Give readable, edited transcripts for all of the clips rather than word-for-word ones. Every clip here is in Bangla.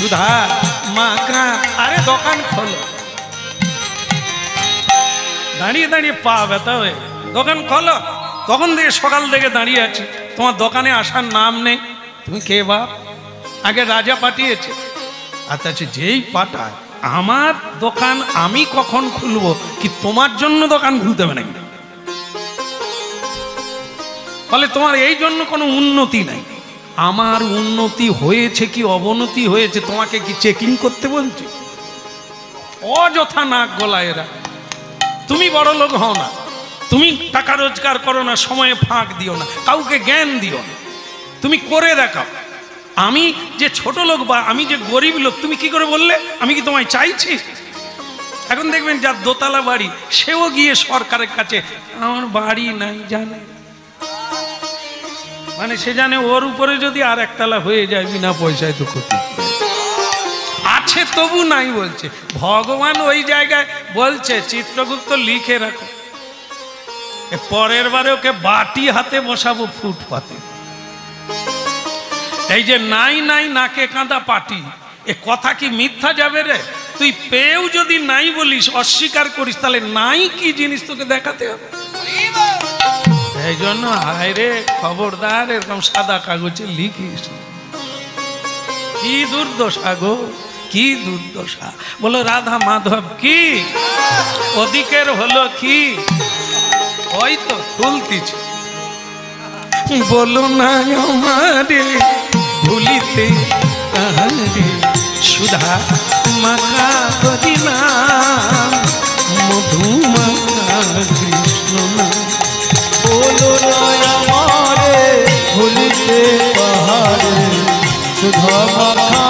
সুধা মাখা, আরে দোকান খোলো। দাঁড়িয়ে দাঁড়িয়ে পা ব্যথা হয়ে দোকান খোলো। তখন থেকে সকাল থেকে দাঁড়িয়ে আছি, তোমার দোকানে আসার নাম নেই। তুমি কে বাপ? আগে রাজা পাঠিয়েছে। আচ্ছা আচ্ছা, যেই পাঠায় আমার দোকান আমি কখন খুলবো? কি তোমার জন্য দোকান খুলতে হবে নাকি? বলে তোমার এই জন্য কোনো উন্নতি নাই। আমার উন্নতি হয়েছে কি অবনতি হয়েছে তোমাকে কি চেকিং করতে বলছি? অযথা নাক গলায় এরা। তুমি বড় লোক হও না, তুমি টাকা রোজগার করো না, সময়ে ফাঁক দিও না, কাউকে জ্ঞান দিও না, তুমি করে দেখাও। আমি যে ছোট লোক বা আমি যে গরিব লোক তুমি কি করে বললে? আমি কি তোমায় চাইছি? এখন দেখবেন যার দোতলা বাড়ি সেও গিয়ে সরকারের কাছে আমার বাড়ি নাই জানে, মানে সে জানে ওর উপরে যদি আর একতলা হয়ে যায় বিনা পয়সায় তো ক্ষতি আছে, তবু নাই বলছে। ভগবান ওই জায়গায় বলছে চিত্রগুপ্ত লিখে রাখো, পরের বারে ওকে বাটি হাতে বসাবো ফুটপাতে। এই যে নাই নাই নাকে কাঁদা পাটি, এ কথা কি মিথ্যা যাবে রে? তুই পেয়েও যদি নাই বলিস, অস্বীকার করিস, তাহলে নাই কি জিনিস তোকে দেখাতে হবে। এই জন্য হায় রে, খবরদার এরকম সাদা কাগজে লিখিস। কি দুর্দশা গো, কি দুর্দশা। বলো রাধা মাধব কি, ওদিকের হলো কি, ওই তো খুলতিছে। বলো না আমারে ভুলিতে তাহারে, সুধা মাখা করি না মধু মাখা কৃষ্ণ না। বলো না আমারে ভুলিতে তাহারে, সুধা মাখা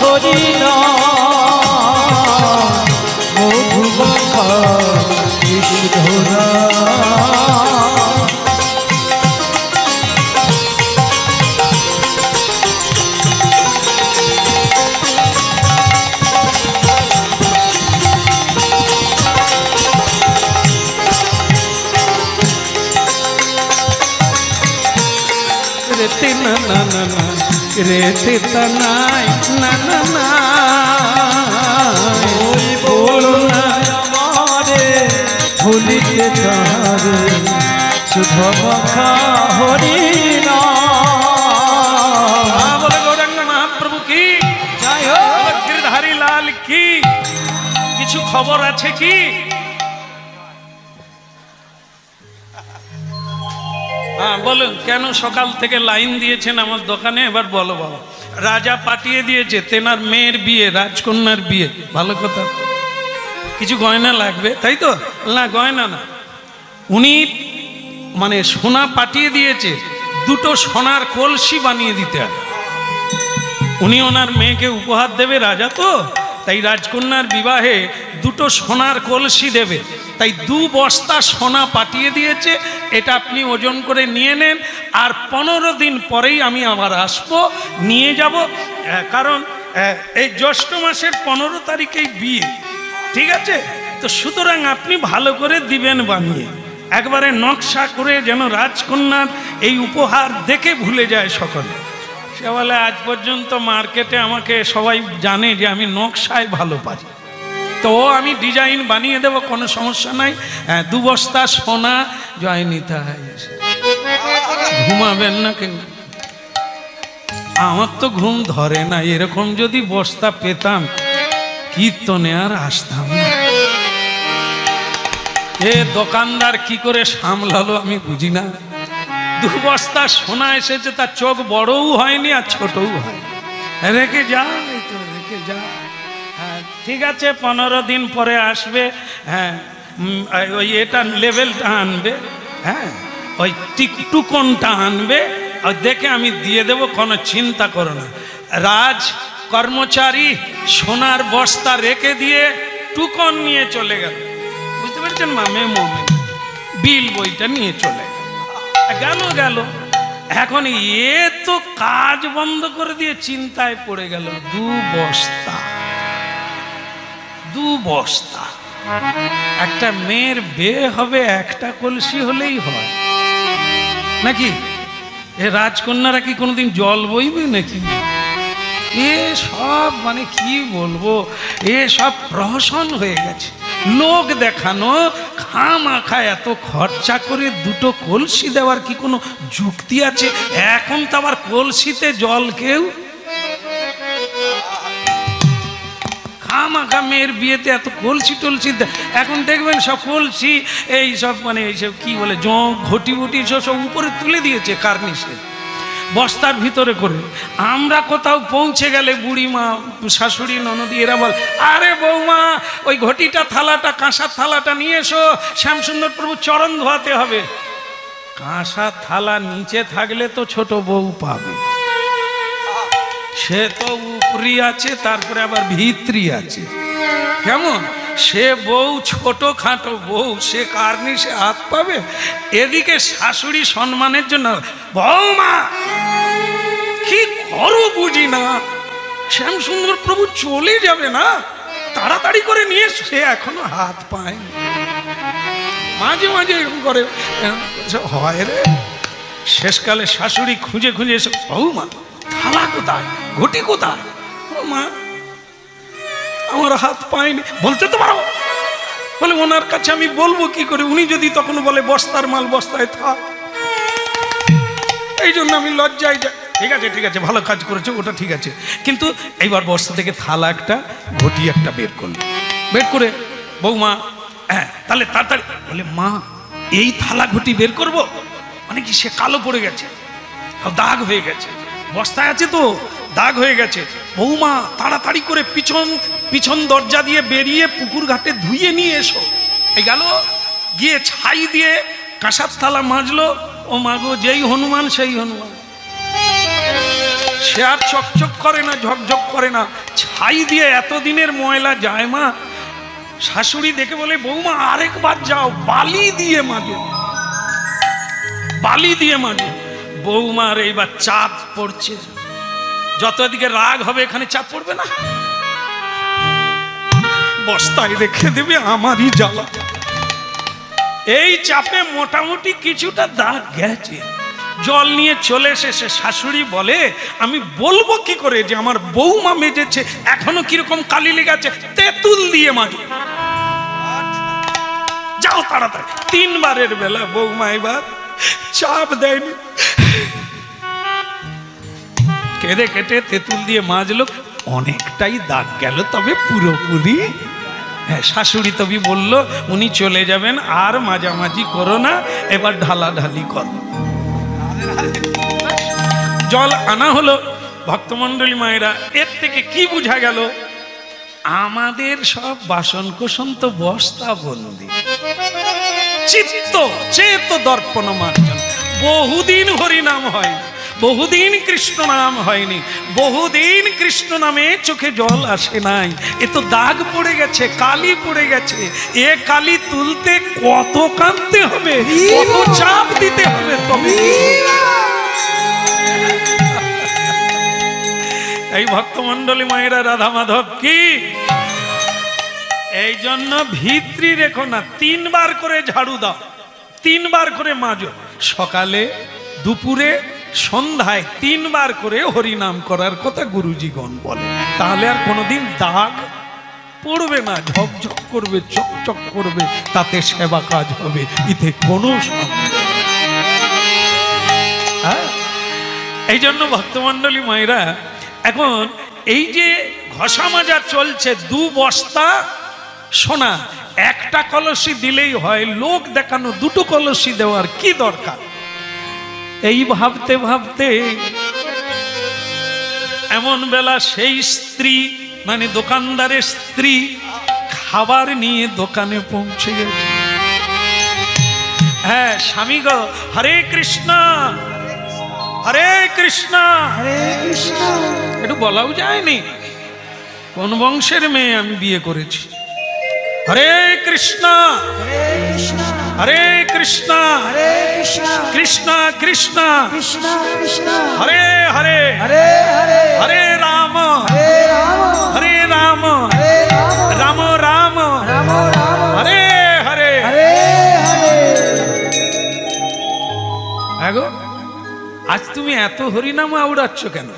করি না মধু মাখা কৃষ্ণ না। রেতে না না না না, রেতে তানাই না না না। ওই বলো না আমারে ভুলিতে তাহারে, সুধা মাখা হরি না। বলে গৌরাঙ্গ মহাপ্রভু কি জয় হোক, গিরধারী লাল কি। কিছু খবর আছে কি? হ্যাঁ বলুন, কেন সকাল থেকে লাইন দিয়েছেন আমার দোকানে? এবার বলো বাবা। রাজা পাঠিয়ে দিয়েছে, তেনার মেয়ের বিয়ে, রাজকন্যার বিয়ে। ভালো কথা। কিছু গয়না লাগবে তাই তো? না গয়না না, উনি মানে সোনা পাঠিয়ে দিয়েছে, দুটো সোনার কলসি বানিয়ে দিতে হবে। উনি ওনার মেয়েকে উপহার দেবে, রাজা তো, তাই রাজকন্যার বিবাহে দুটো সোনার কলসি দেবে, তাই 2 বস্তা সোনা পাঠিয়ে দিয়েছে। এটা আপনি ওজন করে নিয়ে নেন, আর 15 দিন পরেই আমি আবার আসবো, নিয়ে যাব। কারণ এই জ্যৈষ্ঠ মাসের 15 তারিখেই বিয়ে, ঠিক আছে? তো সুতরাং আপনি ভালো করে দিবেন বানিয়ে, একবারে নকশা করে, যেন রাজকন্যার এই উপহার দেখে ভুলে যায় সকলে। সে বলে আজ পর্যন্ত মার্কেটে আমাকে সবাই জানে যে আমি নকশায় ভালো পারি, তো আমি ডিজাইন বানিয়ে দেবো, কোনো সমস্যা নাই। 2 বস্তা সোনা জয় নিতাই। ঘুমাবেন না কেউ? আমার তো ঘুম ধরে না, এরকম যদি বস্তা পেতাম কীর্তনে আর আসতাম না। এ দোকানদার কি করে সামলালো আমি বুঝি না। 2 বস্তা সোনা এসেছে, তার চোখ বড়ও হয়নি আর ছোটও হয়। রেখে যা, এই তো রেখে যা। হ্যাঁ ঠিক আছে, 15 দিন পরে আসবে। হ্যাঁ ওই এটা লেভেলটা আনবে, হ্যাঁ ওই টুকনটা আনবে, আর দেখে আমি দিয়ে দেব, কোনো চিন্তা করো না। রাজ কর্মচারী সোনার বস্তা রেখে দিয়ে টুকন নিয়ে চলে গেল। বুঝতে পেরেছেন মামে মোমে? বিল বইটা নিয়ে চলে গেল গেল। এখন এ তো কাজ বন্ধ করে দিয়ে চিন্তায় পড়ে গেল। 2 বস্তা, 2 বস্তা। একটা মেয়ের বিয়ে হবে, একটা কলসি হলেই হয় নাকি? এ রাজকন্যারা কি কোনোদিন জল বইবে নাকি? এ সব মানে কি বলবো, এ সব প্রহসন হয়ে গেছে, লোক দেখানো। খামাখা এত খরচা করে দুটো কলসি দেওয়ার কি কোনো যুক্তি আছে? এখন তো আবার কলসিতে জল কেউ খামাখা মেয়ের বিয়েতে এত কলসি টলসি। এখন দেখবেন সব কলসি এই সব মানে এইসব কি বলে জং ঘটি ঘটি সব উপরে তুলে দিয়েছে কার্নিশে, বস্তার ভিতরে করে। আমরা কোথাও পৌঁছে গেলে বুড়িমা, শাশুড়ি, ননদি এরা বল, আরে বৌমা ওই ঘটিটা থালাটা কাঁসার থালাটা নিয়ে এসো, শ্যামসুন্দর প্রভু চরণ ধোয়াতে হবে। কাঁসার থালা নিচে থাকলে তো ছোট বউ পাবে, সে তো উপরি আছে, তারপরে আবার ভিতরি আছে। কেমন সে বউ, ছোট খাটো বউ, সে কার্নিশে হাত পাবে। এদিকে শাশুড়ি সম্মানের জন্য, বৌমা কি করো বুঝি না, শ্যামসুন্দর প্রভু চলে যাবে না, তাড়াতাড়ি করে নিয়ে। সে এখনো হাত পায়নি, মাঝে মাঝে এরকম করে হয় রে। শেষকালে শাশুড়ি খুঁজে খুঁজে এসে, বৌমা থালা কোথায়, ঘটি কোথায়? ও মা আমার হাত পায়নি। বলতে তো পারো, বলে ওনার কাছে আমি বলবো কি করে, উনি যদি তখন বলে বস্তার মাল বস্তায় থাক। এই জন্য আমি লজ্জায় যাই। ঠিক আছে ঠিক আছে, ভালো কাজ করেছো, ওটা ঠিক আছে। কিন্তু এইবার বস্তা থেকে থালা একটা, ঘটি একটা বের করলো, বের করে বৌমা হ্যাঁ তাহলে তাড়াতাড়ি। বলে মা এই থালা ঘটি বের করবো মানে কি, সে কালো পড়ে গেছে, দাগ হয়ে গেছে, বস্তায় আছে তো দাগ হয়ে গেছে। বৌমা তাড়াতাড়ি করে পিছন দরজা দিয়ে বেরিয়ে পুকুর ঘাটে ধুয়ে নিয়ে এসো। এই গেল, গিয়ে ছাই দিয়ে কাঁসার থালা মাজলো। ও মাগো যেই হনুমান সেই হনুমান, সে আর চকচক করে না, ঝকঝক করে না, ছাই দিয়ে এতদিনের ময়লা যায় মা। শাশুড়ি দেখে বলে, বৌমা আরেকবার যাও, বালি দিয়ে মাজো, বালি দিয়ে মাজো। বৌমার এইবার চাপ পড়ছে, যত দিকে রাগ হবে এখানে চাপ পড়বে না, বস্তায় রেখে দেবে, আমারই জ্বালা। এই চাপে মোটামুটি কিছুটা দাগ গেছে। জল নিয়ে চলে এসে শাশুড়ি বলে, আমি বলবো কি করে যে আমার বৌমা মেজেছে, এখনো কিরকম কালি লেগে আছে, তেঁতুল দিয়ে মাজো, যাও তাড়াতাড়ি। 3 বারের বেলা বৌমা এবার চাপ দেয়নি, কেঁদে কেটে তেঁতুল দিয়ে মাজলো। অনেকটাই দাগ গেল, তবে পুরোপুরি। হ্যাঁ, শাশুড়ি তবে বলল উনি চলে যাবেন, আর মাঝামাঝি করো না, এবার ঢালাঢালি করো। জল আনা হলো। ভক্তমন্ডলী মায়েরা, এর থেকে কি বোঝা গেল? আমাদের সব বাসন কোসন তো বস্তা বন্দি, চিত্ত চেত দর্পণ মার্জন। বহুদিন হরিনাম হয়নি, বহুদিন কৃষ্ণ নাম হয়নি, বহুদিন কৃষ্ণ নামে চোখে জল আসে নাই। এ তো দাগ পড়ে গেছে, কালি পড়ে গেছে। এ কালি তুলতে কত কাঁদতে হবে, কত চাপ দিতে হবে তবে। এই ভক্তমন্ডলী মায়েরা, রাধা মাধব কি। এই জন্য ভিত্রি রেখো না, 3 বার করে ঝাড়ু দাও, 3 বার করে মাজো, সকালে দুপুরে সন্ধ্যায় 3 বার করে হরিনাম করার কথা গুরুজিগণ বলে। তাহলে আর কোনোদিন দাগ পড়বে না, ঝকঝক করবে, চকচক করবে, তাতে সেবা কাজ হবে, এতে কোনো এই জন্য ভক্তমন্ডলী মায়েরা, এখন এই যে ঘষা মাজা চলছে, 2 বস্তা সোনা, একটা কলসি দিলেই হয়, লোক দেখানো 2টো কলসি দেওয়ার কি দরকার? এই ভাবতে ভাবতে এমন বেলা সেই স্ত্রী মানে দোকানদারের স্ত্রী খাবার নিয়ে দোকানে পৌঁছে গেছে। হ্যাঁ স্বামী গো, হরে কৃষ্ণ হরে কৃষ্ণ হরে কৃষ্ণ। একটু বলাও যায়নি কোন বংশের মেয়ে আমি বিয়ে করেছি। হরে কৃষ্ণ হরে কৃষ্ণ হরে কৃষ্ণ হরে কৃষ্ণ কৃষ্ণ কৃষ্ণ কৃষ্ণ কৃষ্ণ হরে হরে হরে হরে হরে রাম হরে রাম হরে রাম হরে রাম রাম রাম রাম রাম হরে হরে হরে হরে। আগো আজ তুমি এত হরিনাম আওড়াচ্ছ কেন?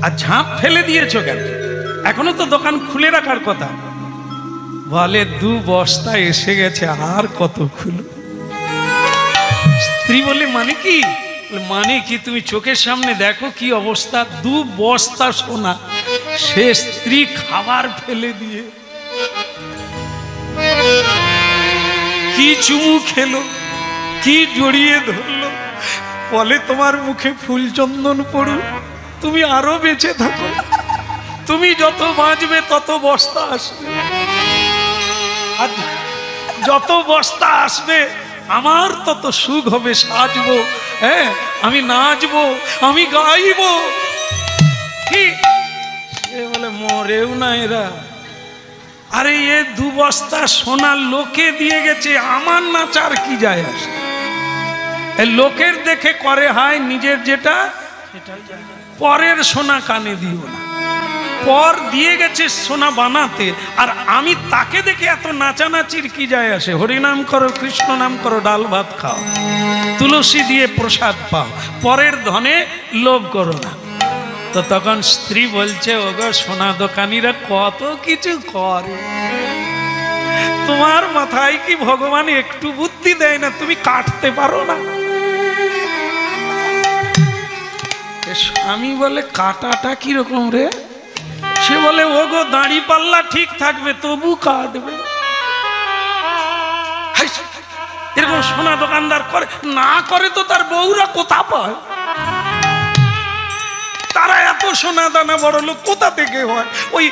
আর ঝাঁপ ফেলে দিয়েছো কেন? এখনো তো দোকান খুলে রাখার কথা। বলে 2 বস্তা এসে গেছে, আর কত খুলো। স্ত্রী বলে মানে কি? মানে কি তুমি চোখের সামনে দেখো কি অবস্থা, 2 বস্তা সোনা। সে স্ত্রী খাবার ফেলে দিয়ে কি চুমু খেলো, কি জড়িয়ে ধরলো। বলে তোমার মুখে ফুল চন্দন পড়ুক, তুমি আরো বেঁচে থাকো, তুমি যত বাঁচবে তত বস্তা আসবে, আর যত বস্তা আসবে আমার তত সুখ হবে, সাজবো, হ্যাঁ আমি নাচবো, আমি গাইবো। কি সে বলে মরেও না এরা। আরে এ 2 বস্তা সোনা লোকে দিয়ে গেছে, আমার নাচার কি যায় আসে? লোকের দেখে করে হয়, নিজের যেটা পরের সোনা কানে দিও না। পর দিয়ে গেছে সোনা বানাতে, আর আমি তাকে দেখে এত নাচানাচির কি যায় আসে? হরিনাম করো, কৃষ্ণ নাম করো, ডাল ভাত খাও, তুলসী দিয়ে প্রসাদ পাও, পরের ধনে লোভ করো না। তো তখন স্ত্রী বলছে, ওগো সোনা দোকানিরা কত কিছু করে, তোমার মাথায় কি ভগবান একটু বুদ্ধি দেয় না? তুমি কাটতে পারো না? স্বামী বলে কাটাটা কিরকম রে? সে বলে ওগো দাড়ি পাল্লা ঠিক থাকবে তবু কাটবে। এরকম সোনা দোকানদার করে না, করে তো তার বউরা কোথা পায়? তারা এত সোনা দানা বড় লোক কোথা থেকে হয়? ওই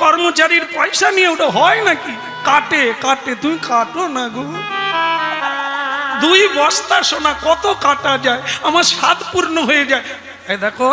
কর্মচারীর পয়সা নিয়ে ওটা হয় নাকি? কাটে কাটে, তুমি কাটো না গো। 2 বস্তা সোনা কত কাটা যায়, আমার স্বাদ পূর্ণ হয়ে যায়। এই দেখো